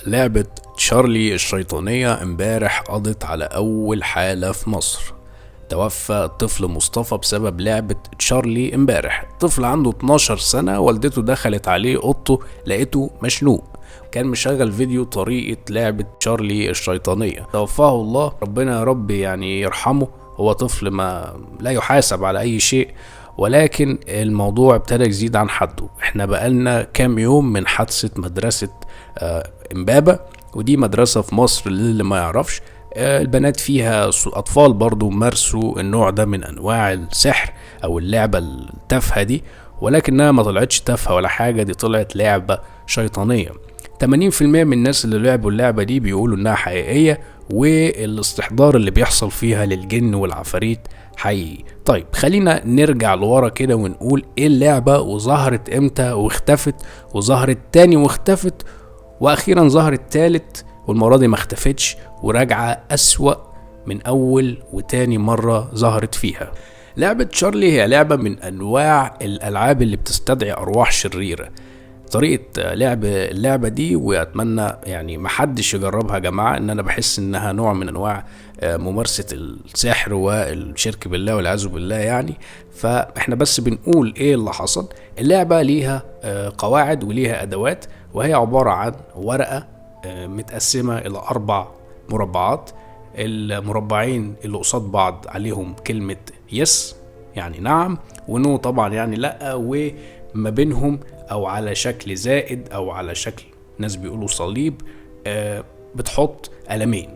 لعبة تشارلي الشيطانية امبارح قضت على أول حالة في مصر. توفى الطفل مصطفى بسبب لعبة تشارلي امبارح. طفل عنده 12 سنة، والدته دخلت عليه اوضته لقيته مشنوق، كان مشغل فيديو طريقة لعبة تشارلي الشيطانية. توفاه الله، ربنا يا رب يعني يرحمه. هو طفل ما لا يحاسب على أي شيء، ولكن الموضوع ابتدى يزيد عن حده. احنا بقالنا كام يوم من حادثة مدرسة امبابة، ودي مدرسة في مصر للي ما يعرفش. البنات فيها أطفال برضو مارسوا النوع ده من أنواع السحر أو اللعبة التافهة دي، ولكنها ما طلعتش تافهة ولا حاجة، دي طلعت لعبة شيطانية. 80% من الناس اللي لعبوا اللعبة دي بيقولوا إنها حقيقية، والاستحضار اللي بيحصل فيها للجن والعفاريت حقيقي. طيب خلينا نرجع لورا كده ونقول ايه اللعبة، وظهرت امتى واختفت، وظهرت تاني واختفت، واخيرا ظهرت تالت والمرة دي ما اختفتش وراجعة اسوأ من اول وتاني مرة ظهرت فيها. لعبة تشارلي هي لعبة من انواع الالعاب اللي بتستدعي ارواح شريرة. طريقة لعب اللعبة دي، واتمنى يعني محدش يجربها يا جماعة، ان انا بحس انها نوع من انواع ممارسة السحر والشرك بالله والعياذ بالله يعني. فاحنا بس بنقول ايه اللي حصل. اللعبة ليها قواعد وليها ادوات، وهي عبارة عن ورقة متقسمة الى 4 مربعات. المربعين اللي قصاد بعض عليهم كلمة يس يعني نعم، ونو طبعا يعني لا، وما بينهم او على شكل زائد او على شكل ناس بيقولوا صليب بتحط قلمين،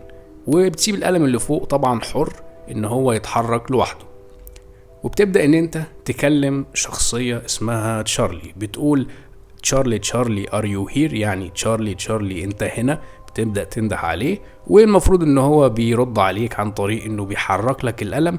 وبتسيب القلم اللي فوق طبعا حر ان هو يتحرك لوحده. وبتبدأ ان انت تكلم شخصية اسمها تشارلي، بتقول تشارلي تشارلي ار يو هير، يعني تشارلي تشارلي انت هنا. بتبدأ تنده عليه، والمفروض ان هو بيرد عليك عن طريق انه بيحرك لك القلم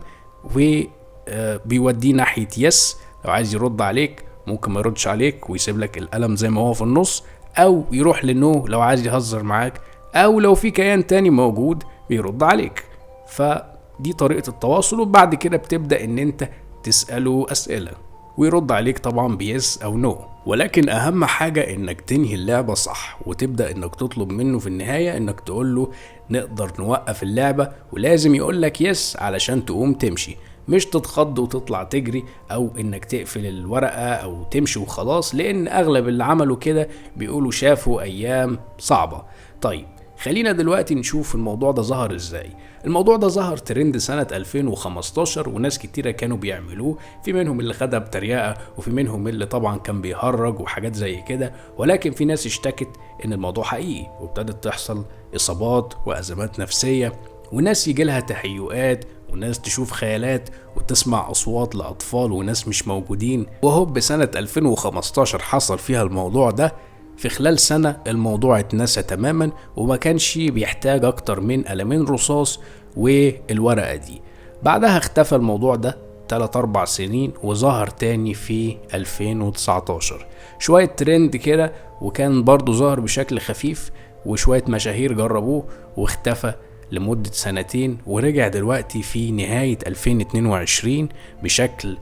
وبيوديه ناحية يس. لو عايز يرد عليك ممكن ما يردش عليك ويسيب لك القلم زي ما هو في النص، او يروح لنو لو عايز يهزر معاك، او لو في كيان تاني موجود بيرد عليك. فدي طريقة التواصل. وبعد كده بتبدأ ان انت تسأله اسئلة ويرد عليك طبعا بيس او نو. ولكن اهم حاجة انك تنهي اللعبة صح، وتبدأ انك تطلب منه في النهاية انك تقول له نقدر نوقف اللعبة، ولازم يقول لك يس علشان تقوم تمشي، مش تتخض وتطلع تجري او انك تقفل الورقة او تمشي وخلاص، لان اغلب اللي عملوا كده بيقولوا شافوا ايام صعبة. طيب خلينا دلوقتي نشوف الموضوع ده ظهر ازاي. الموضوع ده ظهر ترند سنة 2015، وناس كتيرة كانوا بيعملوه، في منهم اللي خدها بتريقة، وفي منهم اللي طبعا كان بيهرج وحاجات زي كده، ولكن في ناس اشتكت ان الموضوع حقيقي، وابتدت تحصل اصابات وازمات نفسية، وناس يجيلها تهيؤات، وناس تشوف خيالات وتسمع أصوات لأطفال وناس مش موجودين. وهوب سنة 2015 حصل فيها الموضوع ده. في خلال سنة الموضوع اتنسى تماما، وما كانش بيحتاج أكتر من قلمين رصاص والورقة دي. بعدها اختفى الموضوع ده 3-4 سنين، وظهر تاني في 2019 شوية ترند كده، وكان برضو ظهر بشكل خفيف، وشوية مشاهير جربوه واختفى لمدة 2 سنين، ورجع دلوقتي في نهاية 2022 بشكل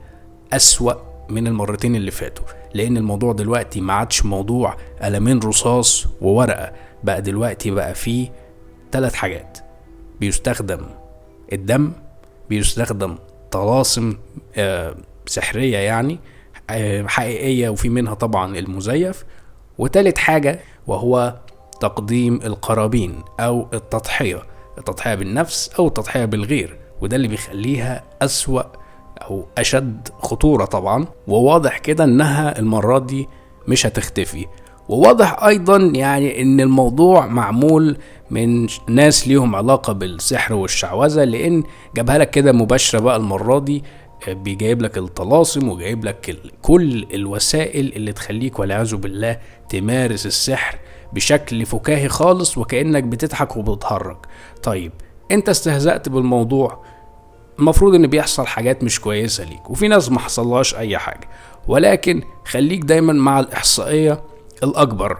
أسوأ من المرتين اللي فاتوا. لأن الموضوع دلوقتي ما عادش موضوع قلمين رصاص وورقة، بقى دلوقتي بقى فيه 3 حاجات. بيستخدم الدم، بيستخدم طلاسم سحرية يعني حقيقية، وفي منها طبعا المزيف، وتالت حاجة وهو تقديم القرابين أو التضحية بالنفس أو التضحية بالغير، وده اللي بيخليها أسوأ أو أشد خطورة طبعا. وواضح كده إنها المرة دي مش هتختفي. وواضح أيضا يعني إن الموضوع معمول من ناس ليهم علاقة بالسحر والشعوذة، لأن جابها لك كده مباشرة بقى المرة دي، بيجايب لك الطلاسم وجايب لك كل الوسائل اللي تخليك والعياذ بالله تمارس السحر بشكل فكاهي خالص، وكأنك بتضحك وبتهرج. طيب انت استهزأت بالموضوع، المفروض ان بيحصل حاجات مش كويسة ليك، وفي ناس ما حصلهاش اي حاجة، ولكن خليك دايما مع الاحصائية الاكبر.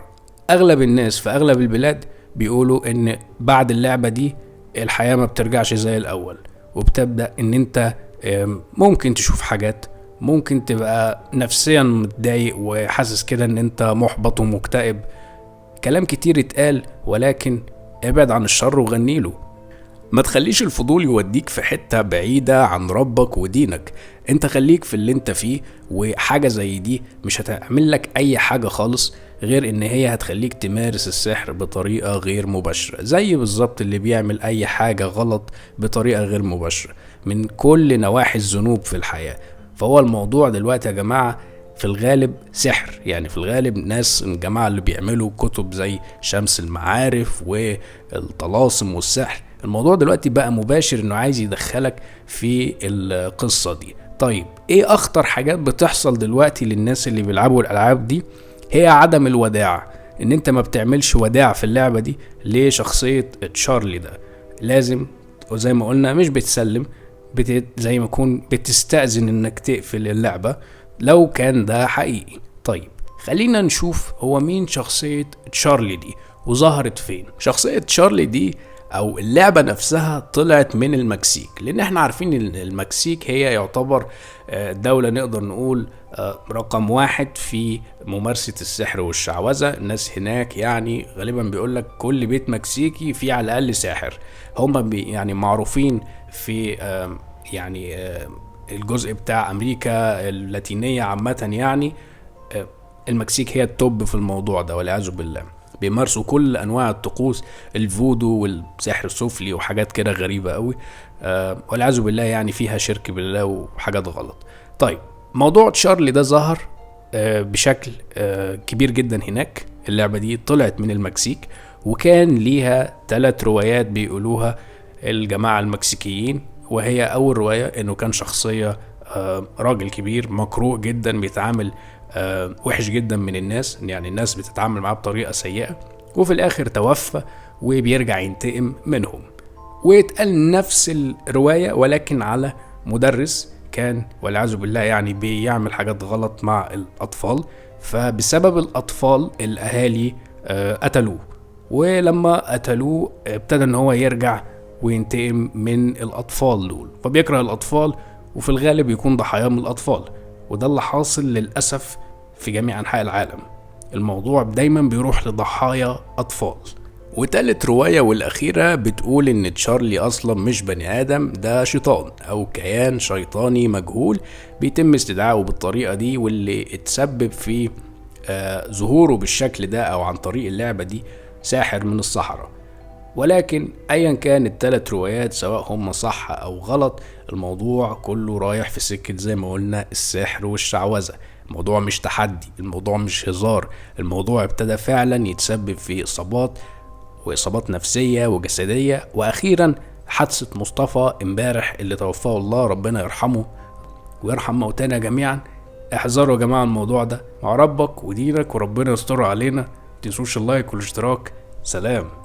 اغلب الناس في اغلب البلاد بيقولوا ان بعد اللعبة دي الحياة ما بترجعش زي الاول، وبتبدأ ان انت ممكن تشوف حاجات، ممكن تبقى نفسيا متضايق وحاسس كده ان انت محبط ومكتئب كلام كتير اتقال، ولكن ابعد عن الشر وغنيله. ما تخليش الفضول يوديك في حتة بعيدة عن ربك ودينك. انت خليك في اللي انت فيه، وحاجة زي دي مش هتعمل لك اي حاجة خالص غير ان هي هتخليك تمارس السحر بطريقة غير مباشرة، زي بالظبط اللي بيعمل اي حاجة غلط بطريقة غير مباشرة من كل نواحي الذنوب في الحياة. فهو الموضوع دلوقتي يا جماعة في الغالب سحر، يعني في الغالب ناس الجماعة اللي بيعملوا كتب زي شمس المعارف والطلاسم والسحر، الموضوع دلوقتي بقى مباشر انه عايز يدخلك في القصة دي. طيب ايه اخطر حاجات بتحصل دلوقتي للناس اللي بيلعبوا الالعاب دي؟ هي عدم الوداع، ان انت ما بتعملش وداع في اللعبة دي لشخصية تشارلي ده. لازم وزي ما قلنا مش بتسلم، زي ما يكون بتستأذن انك تقفل اللعبة لو كان ده حقيقي. طيب خلينا نشوف هو مين شخصية تشارلي دي وظهرت فين. شخصية تشارلي دي او اللعبة نفسها طلعت من المكسيك، لان احنا عارفين ان المكسيك هي يعتبر دولة نقدر نقول رقم 1 في ممارسة السحر والشعوذة. الناس هناك يعني غالبا بيقولك كل بيت مكسيكي فيه على الاقل ساحر. هم يعني معروفين في يعني الجزء بتاع امريكا اللاتينية عامة، يعني المكسيك هي التوب في الموضوع ده والعياذ بالله. بيمارسوا كل انواع الطقوس، الفودو والسحر السفلي وحاجات كده غريبه قوي، والعياذ بالله يعني فيها شرك بالله وحاجات غلط. طيب موضوع تشارلي ده ظهر بشكل كبير جدا هناك. اللعبه دي طلعت من المكسيك، وكان ليها 3 روايات بيقولوها الجماعه المكسيكيين. وهي اول روايه انه كان شخصيه راجل كبير مكروه جدا، بيتعامل وحش جدا من الناس، يعني الناس بتتعامل معاه بطريقة سيئة، وفي الاخر توفى وبيرجع ينتقم منهم. واتقال نفس الرواية ولكن على مدرس كان والعياذ بالله يعني بيعمل حاجات غلط مع الأطفال، فبسبب الأطفال الأهالي قتلوه. ولما قتلوه ابتدى ان هو يرجع وينتقم من الأطفال دول، فبيكره الأطفال وفي الغالب يكون ضحاياهم الأطفال. وده اللي حاصل للأسف في جميع أنحاء العالم، الموضوع دايما بيروح لضحايا أطفال. وتالت رواية والأخيرة بتقول إن تشارلي أصلا مش بني آدم، ده شيطان أو كيان شيطاني مجهول بيتم استدعائه بالطريقة دي، واللي اتسبب في ظهوره بالشكل ده أو عن طريق اللعبة دي ساحر من الصحراء. ولكن ايا كان ال3 روايات سواء هم صح او غلط، الموضوع كله رايح في سكة زي ما قلنا السحر والشعوذة. الموضوع مش تحدي، الموضوع مش هزار، الموضوع ابتدى فعلا يتسبب في اصابات نفسية وجسدية. واخيرا حادثة مصطفى امبارح اللي توفاه الله، ربنا يرحمه ويرحم موتانا جميعا. احذروا يا جماعة الموضوع ده مع ربك ودينك، وربنا يستر علينا. متنسوش اللايك والاشتراك. سلام.